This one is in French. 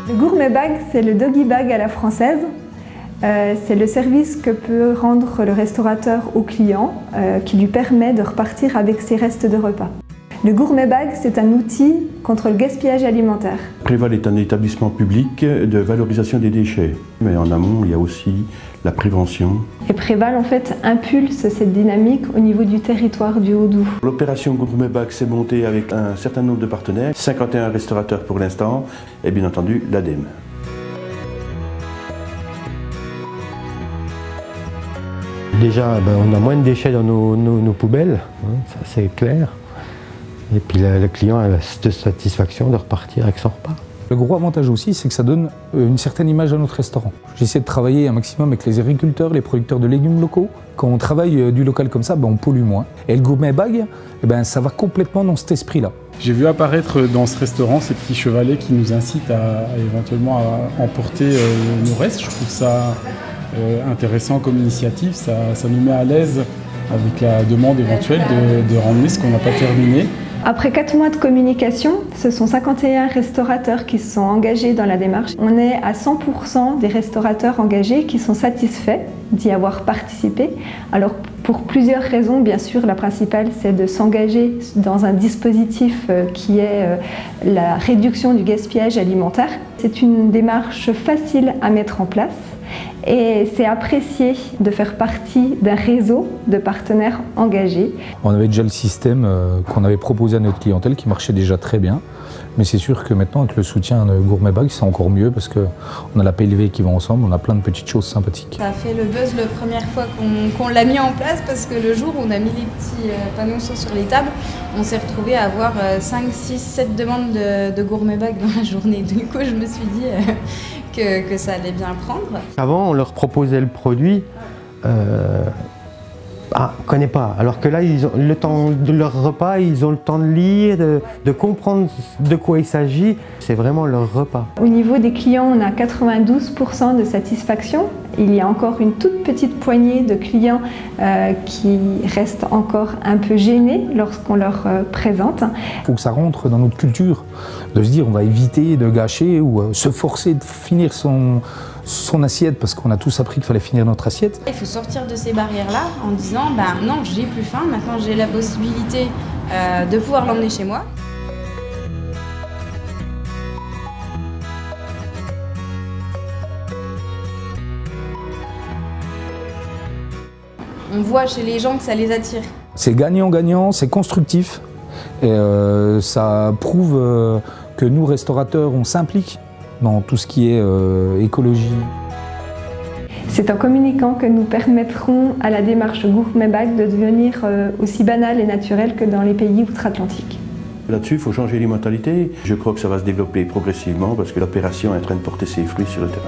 Le Gourmet Bag, c'est le doggy bag à la française. C'est le service que peut rendre le restaurateur au client qui lui permet de repartir avec ses restes de repas. Le Gourmet Bag, c'est un outil contre le gaspillage alimentaire. Préval est un établissement public de valorisation des déchets. Mais en amont, il y a aussi la prévention. Et Préval, en fait, impulse cette dynamique au niveau du territoire du Haut-Doubs. L'opération Gourmet Bag s'est montée avec un certain nombre de partenaires, 51 restaurateurs pour l'instant, et bien entendu l'ADEME. Déjà, on a moins de déchets dans nos poubelles, hein, ça c'est clair. Et puis le client a cette satisfaction de repartir avec son repas. Le gros avantage aussi, c'est que ça donne une certaine image à notre restaurant. J'essaie de travailler un maximum avec les agriculteurs, les producteurs de légumes locaux. Quand on travaille du local comme ça, on pollue moins. Et le Gourmet Bag, ça va complètement dans cet esprit-là. J'ai vu apparaître dans ce restaurant ces petits chevalets qui nous incitent à éventuellement à emporter nos restes. Je trouve ça intéressant comme initiative, ça nous met à l'aise avec la demande éventuelle de ramener ce qu'on n'a pas terminé. Après 4 mois de communication, ce sont 51 restaurateurs qui se sont engagés dans la démarche. On est à 100% des restaurateurs engagés qui sont satisfaits d'y avoir participé. Alors pour plusieurs raisons, bien sûr, la principale c'est de s'engager dans un dispositif qui est la réduction du gaspillage alimentaire. C'est une démarche facile à mettre en place. Et c'est apprécié de faire partie d'un réseau de partenaires engagés. On avait déjà le système qu'on avait proposé à notre clientèle qui marchait déjà très bien. Mais c'est sûr que maintenant, avec le soutien de Gourmet Bag, c'est encore mieux parce qu'on a la PLV qui va ensemble, on a plein de petites choses sympathiques. Ça a fait le buzz la première fois qu'on l'a mis en place parce que le jour où on a mis les petits panneaux sur les tables, on s'est retrouvé à avoir 5, 6, 7 demandes de Gourmet Bag dans la journée. Du coup, je me suis dit que ça allait bien prendre. Avant, on leur proposait le produit, connaît pas. Alors que là, ils ont le temps de leur repas, ils ont le temps de lire, de comprendre de quoi il s'agit. C'est vraiment leur repas. Au niveau des clients, on a 92% de satisfaction. Il y a encore une toute petite poignée de clients qui restent encore un peu gênés lorsqu'on leur présente. Il faut que ça rentre dans notre culture, de se dire on va éviter de gâcher ou se forcer de finir son assiette parce qu'on a tous appris qu'il fallait finir notre assiette. Il faut sortir de ces barrières-là en disant non, j'ai plus faim, maintenant j'ai la possibilité de pouvoir l'emmener chez moi. On voit chez les gens que ça les attire. C'est gagnant-gagnant, c'est constructif et ça prouve que nous, restaurateurs, on s'implique dans tout ce qui est écologie. C'est en communiquant que nous permettrons à la démarche Gourmet Bag de devenir aussi banale et naturelle que dans les pays outre-Atlantique. Là-dessus, il faut changer les mentalités. Je crois que ça va se développer progressivement parce que l'opération est en train de porter ses fruits sur le terrain.